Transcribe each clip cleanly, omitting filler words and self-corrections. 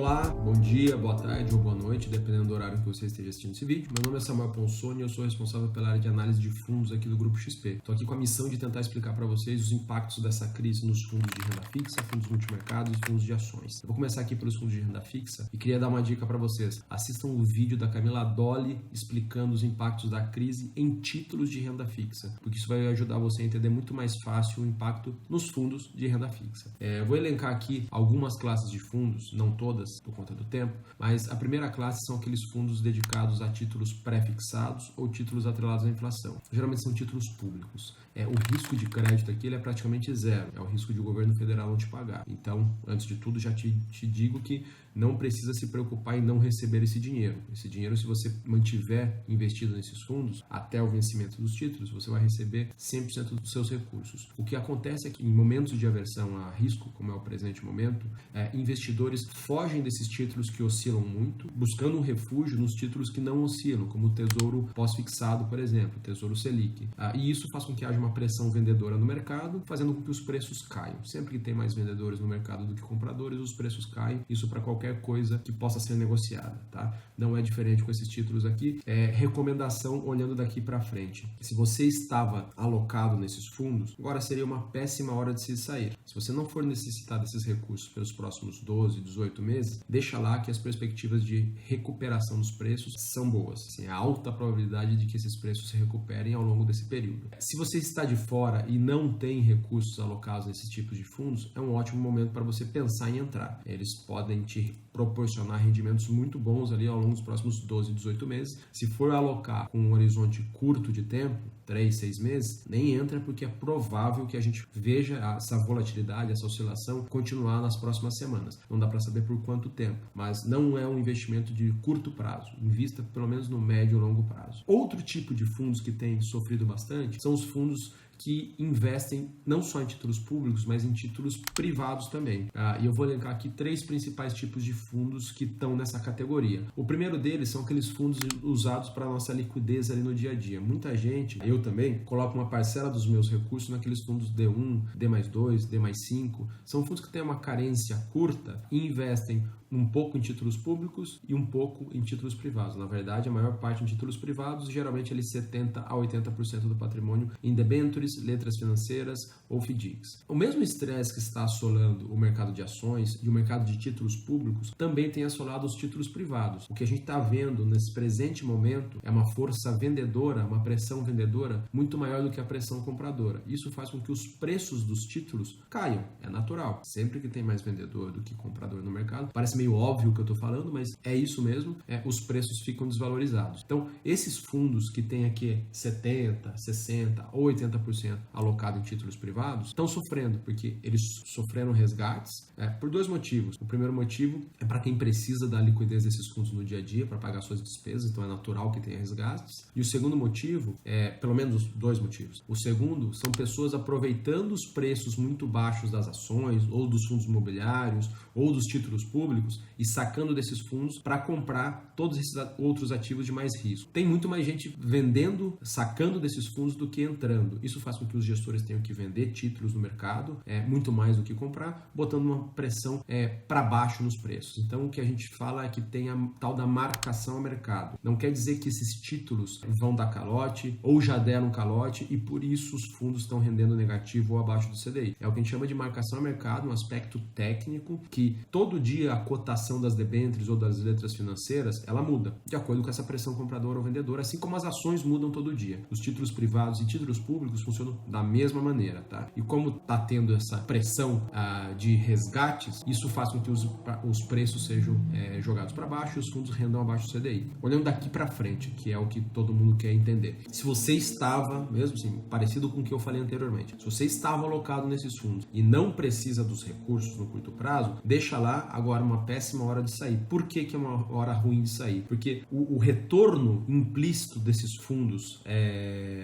Olá, bom dia, boa tarde ou boa noite, dependendo do horário que você esteja assistindo esse vídeo. Meu nome é Samuel Ponsoni e eu sou responsável pela área de análise de fundos aqui do Grupo XP. Estou aqui com a missão de tentar explicar para vocês os impactos dessa crise nos fundos de renda fixa, fundos multimercados e fundos de ações. Eu vou começar aqui pelos fundos de renda fixa e queria dar uma dica para vocês. Assistam o vídeo da Camila Dolly explicando os impactos da crise em títulos de renda fixa, porque isso vai ajudar você a entender muito mais fácil o impacto nos fundos de renda fixa. Eu vou elencar aqui algumas classes de fundos, não todas por conta do tempo, mas a primeira classe são aqueles fundos dedicados a títulos pré-fixados ou títulos atrelados à inflação. Geralmente são títulos públicos. O risco de crédito aqui ele é praticamente zero, é o risco de o governo federal não te pagar. Então, antes de tudo, já te digo que não precisa se preocupar em não receber esse dinheiro. Esse dinheiro, se você mantiver investido nesses fundos, até o vencimento dos títulos, você vai receber 100% dos seus recursos. O que acontece é que em momentos de aversão a risco, como é o presente momento, investidores fogem desses títulos que oscilam muito, buscando um refúgio nos títulos que não oscilam, como o Tesouro pós-fixado, por exemplo, o Tesouro Selic. E isso faz com que haja uma pressão vendedora no mercado, fazendo com que os preços caiam. Sempre que tem mais vendedores no mercado do que compradores, os preços caem. Isso para qualquer coisa que possa ser negociada, tá? Não é diferente com esses títulos aqui. Recomendação olhando daqui para frente. Se você estava alocado nesses fundos, agora seria uma péssima hora de se sair. Se você não for necessitar desses recursos pelos próximos 12, 18 meses, deixa lá que as perspectivas de recuperação dos preços são boas. Assim, há alta probabilidade de que esses preços se recuperem ao longo desse período. Se você está de fora e não tem recursos alocados nesses tipos de fundos, é um ótimo momento para você pensar em entrar. Eles podem te proporcionar rendimentos muito bons ali ao longo dos próximos 12, 18 meses. Se for alocar com um horizonte curto de tempo, 3, 6 meses, nem entra porque é provável que a gente veja essa volatilidade, essa oscilação continuar nas próximas semanas. Não dá para saber por quanto tempo, mas não é um investimento de curto prazo. Invista pelo menos no médio e longo prazo. Outro tipo de fundos que tem sofrido bastante são os fundos que investem não só em títulos públicos, mas em títulos privados também. E eu vou elencar aqui 3 principais tipos de fundos que estão nessa categoria. O primeiro deles são aqueles fundos usados para a nossa liquidez ali no dia a dia. Muita gente, eu também, coloco uma parcela dos meus recursos naqueles fundos D1, D+2, D+5. São fundos que têm uma carência curta e investem um pouco em títulos públicos e um pouco em títulos privados. Na verdade, a maior parte em títulos privados, geralmente eles 70% a 80% do patrimônio em debêntures, letras financeiras ou FDICs. O mesmo estresse que está assolando o mercado de ações e o mercado de títulos públicos também tem assolado os títulos privados. O que a gente está vendo nesse presente momento é uma força vendedora, uma pressão vendedora muito maior do que a pressão compradora. Isso faz com que os preços dos títulos caiam. É natural. Sempre que tem mais vendedor do que comprador no mercado, parece meio óbvio o que eu estou falando, mas é isso mesmo, os preços ficam desvalorizados. Então, esses fundos que têm aqui 70%, 60% ou 80% alocado em títulos privados, estão sofrendo, porque eles sofreram resgates por 2 motivos. O primeiro motivo é para quem precisa da liquidez desses fundos no dia a dia, para pagar suas despesas, então é natural que tenha resgates. E o segundo motivo, pelo menos 2 motivos. O segundo são pessoas aproveitando os preços muito baixos das ações, ou dos fundos imobiliários, ou dos títulos públicos, e sacando desses fundos para comprar todos esses outros ativos de mais risco. Tem muito mais gente vendendo, sacando desses fundos do que entrando. Isso faz com que os gestores tenham que vender títulos no mercado, muito mais do que comprar, botando uma pressão para baixo nos preços. Então, o que a gente fala é que tem a tal da marcação ao mercado. Não quer dizer que esses títulos vão dar calote ou já deram calote e por isso os fundos estão rendendo negativo ou abaixo do CDI. É o que a gente chama de marcação ao mercado, um aspecto técnico que todo dia a cotação das debêntures ou das letras financeiras, ela muda de acordo com essa pressão compradora ou vendedora, assim como as ações mudam todo dia. Os títulos privados e títulos públicos funcionam da mesma maneira, tá? E como está tendo essa pressão de resgates, isso faz com que os preços sejam jogados para baixo e os fundos rendam abaixo do CDI. Olhando daqui para frente, que é o que todo mundo quer entender. Se você estava, mesmo assim, parecido com o que eu falei anteriormente, se você estava alocado nesses fundos e não precisa dos recursos no curto prazo, deixa lá agora uma péssima hora de sair. Por que é uma hora ruim de sair? Porque o retorno implícito desses fundos,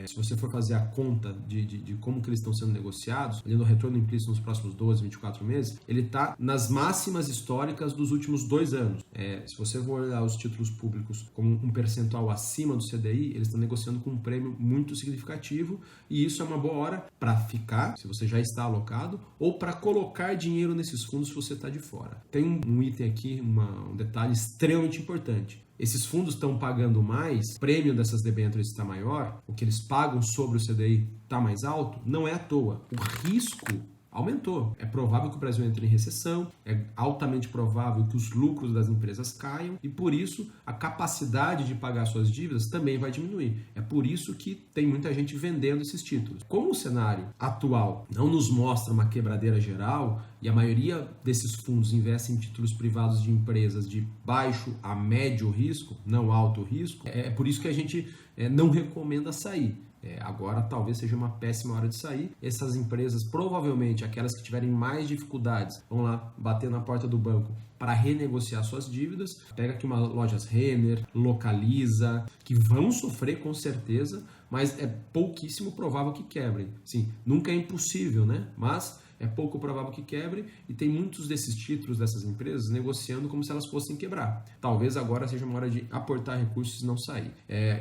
se você for fazer a conta de como que eles estão sendo negociados, olhando o retorno implícito nos próximos 12, 24 meses, ele está nas máximas históricas dos últimos 2 anos. Se você for olhar os títulos públicos como um percentual acima do CDI, eles estão negociando com um prêmio muito significativo e isso é uma boa hora para ficar, se você já está alocado, ou para colocar dinheiro nesses fundos se você está de fora. Tem um item atentem aqui um detalhe extremamente importante. Esses fundos estão pagando mais, o prêmio dessas debêntures está maior, o que eles pagam sobre o CDI está mais alto, não é à toa. O risco aumentou. É provável que o Brasil entre em recessão, é altamente provável que os lucros das empresas caiam e, por isso, a capacidade de pagar suas dívidas também vai diminuir. É por isso que tem muita gente vendendo esses títulos. Como o cenário atual não nos mostra uma quebradeira geral e a maioria desses fundos investem em títulos privados de empresas de baixo a médio risco, não alto risco, é por isso que a gente não recomenda sair. Agora talvez seja uma péssima hora de sair. Essas empresas, provavelmente aquelas que tiverem mais dificuldades, vão lá bater na porta do banco para renegociar suas dívidas. Pega aqui uma lojas Renner, Localiza, que vão sofrer com certeza, mas é pouquíssimo provável que quebrem. Sim, nunca é impossível, né? Mas é pouco provável que quebre e tem muitos desses títulos dessas empresas negociando como se elas fossem quebrar. Talvez agora seja uma hora de aportar recursos e não sair.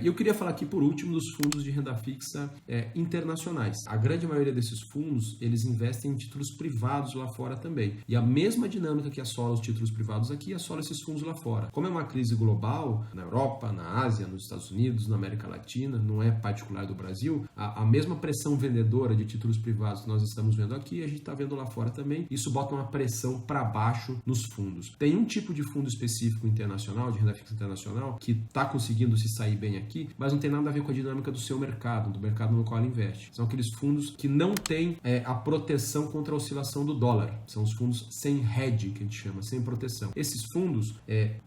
E eu queria falar aqui por último dos fundos de renda fixa internacionais. A grande maioria desses fundos, eles investem em títulos privados lá fora também. E a mesma dinâmica que assola os títulos privados aqui, assola esses fundos lá fora. Como é uma crise global, na Europa, na Ásia, nos Estados Unidos, na América Latina, não é particular do Brasil, a mesma pressão vendedora de títulos privados que nós estamos vendo aqui, a gente está vendo lá fora também. Isso bota uma pressão para baixo nos fundos. Tem um tipo de fundo específico internacional, de renda fixa internacional, que está conseguindo se sair bem aqui, mas não tem nada a ver com a dinâmica do seu mercado, do mercado no qual ele investe. São aqueles fundos que não têm a proteção contra a oscilação do dólar. São os fundos sem hedge, que a gente chama, sem proteção. Esses fundos,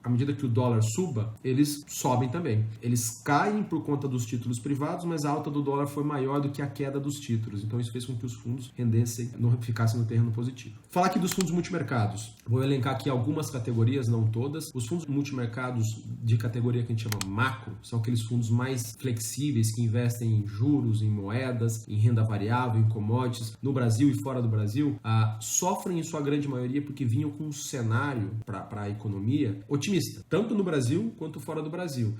à medida que o dólar suba, eles sobem também. Eles caem por conta dos títulos privados, mas a alta do dólar foi maior do que a queda dos títulos. Então isso fez com que os fundos ficassem no terreno positivo. Falar aqui dos fundos multimercados. Vou elencar aqui algumas categorias, não todas. Os fundos multimercados de categoria que a gente chama macro são aqueles fundos mais flexíveis que investem em juros, em moedas, em renda variável, em commodities, no Brasil e fora do Brasil, sofrem em sua grande maioria porque vinham com um cenário para a economia otimista, tanto no Brasil quanto fora do Brasil.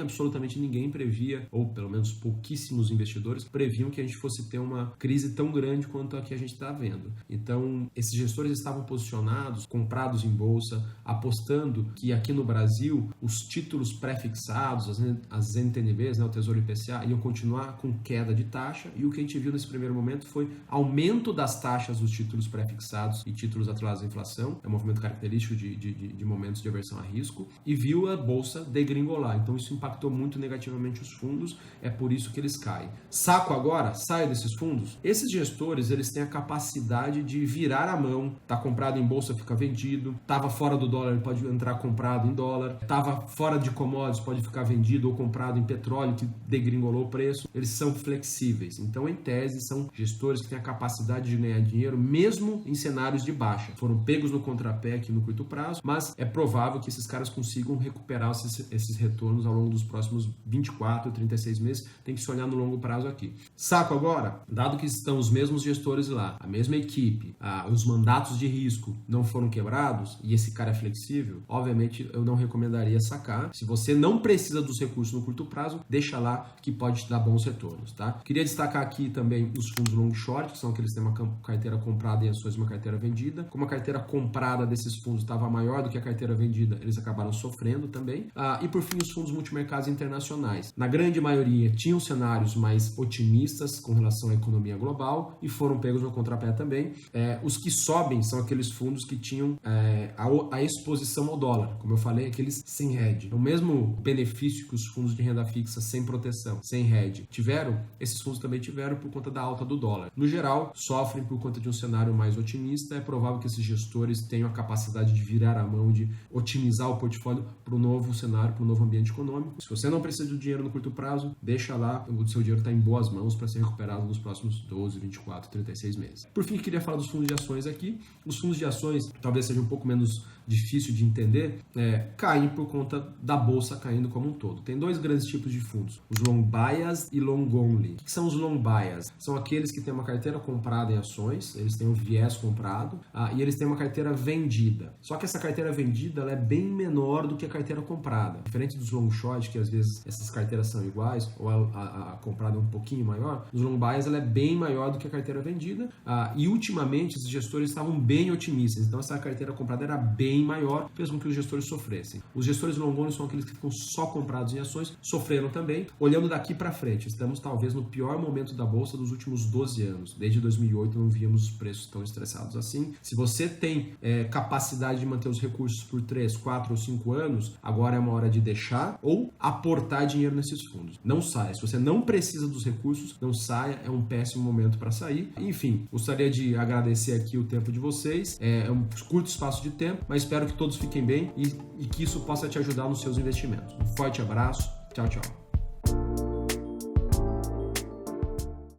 Absolutamente ninguém previa, ou pelo menos pouquíssimos investidores, previam que a gente fosse ter uma crise tão grande quanto a que a gente está vendo. Então, esses gestores estavam posicionados, comprados em bolsa, apostando que aqui no Brasil os títulos pré-fixados, as NTNBs, o Tesouro IPCA, iam continuar com queda de taxa, e o que a gente viu nesse primeiro momento foi aumento das taxas dos títulos pré-fixados e títulos atrelados à inflação. É um movimento característico de momentos de aversão a risco, e viu a bolsa degringolar. Então isso impactou muito negativamente os fundos, é por isso que eles caem. Saco agora? Saio desses fundos? Esses gestores, eles têm a capacidade de virar a mão. Tá comprado em bolsa, fica vendido. Tava fora do dólar, ele pode entrar comprado em dólar. Tava fora de commodities, pode ficar vendido ou comprado em petróleo, que degringolou o preço. Eles são flexíveis. Então, em tese, são gestores que têm a capacidade de ganhar dinheiro mesmo em cenários de baixa. Foram pegos no contrapé aqui no curto prazo, mas é provável que esses caras consigam recuperar esses retornos ao longo dos próximos 24, 36 meses. Tem que se olhar no longo prazo aqui. Saco agora? Dado que estão os mesmos gestores lá, a mesma equipe, os mandatos de risco não foram quebrados e esse cara é flexível, obviamente eu não recomendaria sacar. Se você não precisa dos recursos no curto prazo, deixa lá que pode te dar bons retornos, tá? Queria destacar aqui também os fundos long short, que são aqueles que têm uma carteira comprada em ações e uma carteira vendida. Como a carteira comprada desses fundos estava maior do que a carteira vendida, eles acabaram sofrendo também. E por fim, os fundos multimercados internacionais. Na grande maioria, tinham cenários mais otimistas com relação à economia global e foram pegos no contrapé também. Os que sobem são aqueles fundos que tinham a exposição ao dólar, como eu falei, aqueles sem hedge. O mesmo benefício que os fundos de renda fixa sem proteção, sem hedge, tiveram, esses fundos também tiveram por conta da alta do dólar. No geral, sofrem por conta de um cenário mais otimista. É provável que esses gestores tenham a capacidade de virar a mão, de otimizar o portfólio para o novo cenário, para o novo ambiente econômico. Se você não precisa de dinheiro no curto prazo, deixa lá, o seu dinheiro está em boas mãos para ser recuperado nos próximos 12, 24, 36 meses. Por fim, queria falar dos fundos de ações aqui. Os fundos de ações talvez seja um pouco menos difícil de entender, caem por conta da bolsa caindo como um todo. Tem dois grandes tipos de fundos, os long bias e long only. O que são os long bias? São aqueles que têm uma carteira comprada em ações, eles têm um viés comprado, e eles têm uma carteira vendida. Só que essa carteira vendida ela é bem menor do que a carteira comprada. Diferente dos long short, que às vezes essas carteiras são iguais, ou a comprada é um pouquinho maior, maior, nos long bias ela é bem maior do que a carteira vendida, e ultimamente esses gestores estavam bem otimistas, então essa carteira comprada era bem maior, fez com que os gestores sofressem. Os gestores long only são aqueles que ficam só comprados em ações, sofreram também. Olhando daqui para frente, estamos talvez no pior momento da bolsa dos últimos 12 anos. Desde 2008 não víamos os preços tão estressados assim. Se você tem capacidade de manter os recursos por 3, 4 ou 5 anos, agora é uma hora de deixar ou aportar dinheiro nesses fundos. Não saia. Se você não precisa dos recursos, não saia. É um péssimo momento para sair. Enfim, gostaria de agradecer aqui o tempo de vocês. É um curto espaço de tempo, mas espero que todos fiquem bem e que isso possa te ajudar nos seus investimentos. Um forte abraço. Tchau, tchau.